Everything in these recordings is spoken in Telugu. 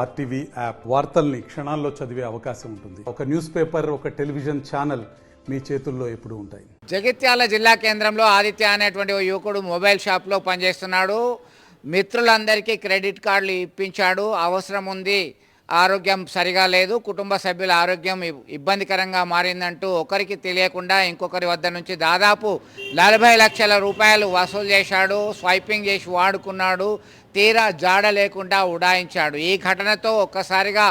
ఆర్టీవీ యాప్ వార్తల్ని క్షణాల్లో చదివే అవకాశం ఉంటుంది. ఒక న్యూస్ పేపర్, ఒక టెలివిజన్ ఛానల్ మీ చేతుల్లో ఎప్పుడూ ఉంటాయి. జగిత్యాల జిల్లా కేంద్రంలో ఆదిత్య అనేటువంటి ఓ యువకుడు మొబైల్ షాప్లో పనిచేస్తున్నాడు. మిత్రులందరికీ క్రెడిట్ కార్డులు ఇప్పించాడు. అవసరం ఉంది, ఆరోగ్యం సరిగా లేదు, కుటుంబ సభ్యుల ఆరోగ్యం ఇబ్బందికరంగా మారిందంటూ ఒకరికి తెలియకుండా ఇంకొకరి వద్ద నుంచి దాదాపు 40 లక్షల రూపాయలు వసూలు చేశాడు. స్వైపింగ్ చేసి వాడుకున్నాడు. తీరా జాడ లేకుండా ఉడాయించాడు. ఈ ఘటనతో ఒక్కసారిగా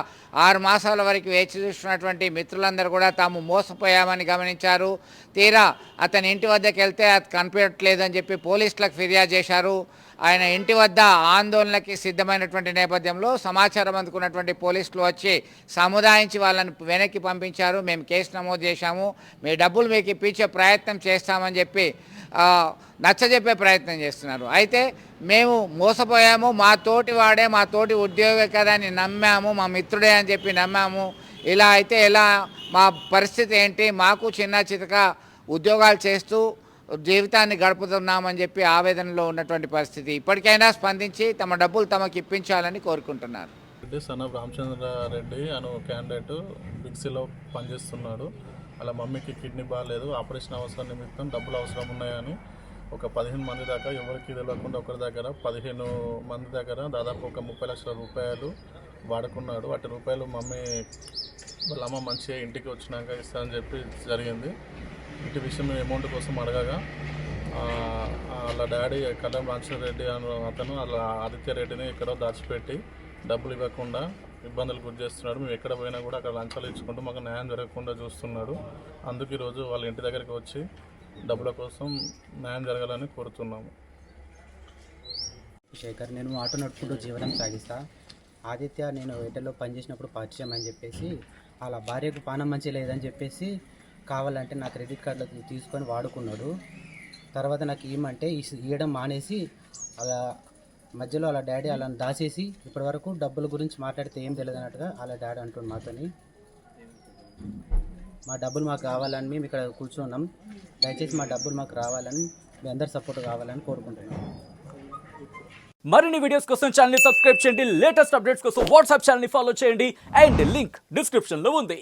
6 మాసాల వరకు వేచి చూస్తున్నటువంటి మిత్రులందరూ కూడా తాము మోసపోయామని గమనించారు. తీరా అతని ఇంటి వద్దకు వెళ్తే అది కనిపించట్లేదని చెప్పి పోలీసులకు ఫిర్యాదు చేశారు. ఆయన ఇంటి వద్ద ఆందోళనకి సిద్ధమైనటువంటి నేపథ్యంలో సమాచారం అందుకున్నటువంటి పోలీసులు వచ్చి సముదాయించి వాళ్ళని వెనక్కి పంపించారు. మేము కేసు నమోదు చేశాము, మీ డబ్బులు మీకు ఇప్పించే ప్రయత్నం చేస్తామని చెప్పి నచ్చజెప్పే ప్రయత్నం చేస్తున్నారు. అయితే మేము మోసపోయాము, మా తోటి వాడే, మా తోటి ఉద్యోగి కదా అని నమ్మాము, మా మిత్రుడే అని చెప్పి నమ్మాము. ఇలా అయితే ఎలా, మా పరిస్థితి ఏంటి, మాకు చిన్న చితక ఉద్యోగాలు చేస్తూ జీవితాన్ని గడుపుతున్నామని చెప్పి ఆవేదనలో ఉన్నటువంటి పరిస్థితి. ఇప్పటికైనా స్పందించి తమ డబ్బులు తమకు ఇప్పించాలని కోరుకుంటున్నారు. సన్ ఆఫ్ రామచంద్రారెడ్డి అను క్యాండిడేట్ బిగ్సీలో పనిచేస్తున్నాడు. అలా మమ్మీకి కిడ్నీ బాగాలేదు, ఆపరేషన్ అవసరం నిమిత్తం డబ్బులు అవసరం ఉన్నాయని ఒక 15 మంది దాకా ఎవరికి తెలియకుండా ఒకరి దగ్గర 15 మంది దగ్గర దాదాపు ఒక 30 లక్షల రూపాయలు వాడుకున్నాడు. వాటి రూపాయలు మమ్మీ వాళ్ళ అమ్మ మంచిగా ఇంటికి వచ్చినాక ఇస్తానని చెప్పి జరిగింది. ఇటు విషయం మేము అమౌంట్ కోసం అడగగా వాళ్ళ డాడీ కళ్యాణ్ రామచంద్రారెడ్డి అతను అలా ఆదిత్య రెడ్డిని ఎక్కడో దాచిపెట్టి డబ్బులు ఇవ్వకుండా ఇబ్బందులు గురి చేస్తున్నాడు. మేము ఎక్కడ పోయినా కూడా అక్కడ లంచాలు ఇచ్చుకుంటూ మాకు న్యాయం జరగకుండా చూస్తున్నాడు. అందుకు ఈరోజు వాళ్ళ ఇంటి దగ్గరికి వచ్చి డబ్బుల కోసం న్యాయం జరగాలని కోరుతున్నాము. శేఖర్, నేను ఆటో నడుపుకుంటూ జీవనం సాగిస్తా. ఆదిత్య నేను ఎయిర్టెల్లో పనిచేసినప్పుడు పరిచయం అని చెప్పేసి అలా భార్యకు పానం మంచి లేదని చెప్పేసి కావాలంటే నా క్రెడిట్ కార్డులో తీసుకొని వాడుకున్నాడు. తర్వాత నాకు ఏమంటే ఇవ్వడం మానేసి అలా మధ్యలో అలా డాడీ అలా దాచేసి ఇప్పటి వరకు డబ్బుల గురించి మాట్లాడితే ఏం తెలియదు అన్నట్టుగా అలా డాడీ అంటుంది మాతోని. మా డబ్బులు మాకు కావాలని మేము ఇక్కడ కూర్చున్నాం. దయచేసి మా డబ్బులు మాకు రావాలని, మీ అందరి సపోర్ట్ కావాలని కోరుకుంటున్నాం. మరిన్ని వీడియోస్ కోసం ఛానల్ ని సబ్స్క్రైబ్ చేయండి. లేటెస్ట్ అప్డేట్స్ కోసం వాట్సాప్ ఛానల్ ని ఫాలో చేయండి. అండ్ లింక్ డిస్క్రిప్షన్ లో ఉంది.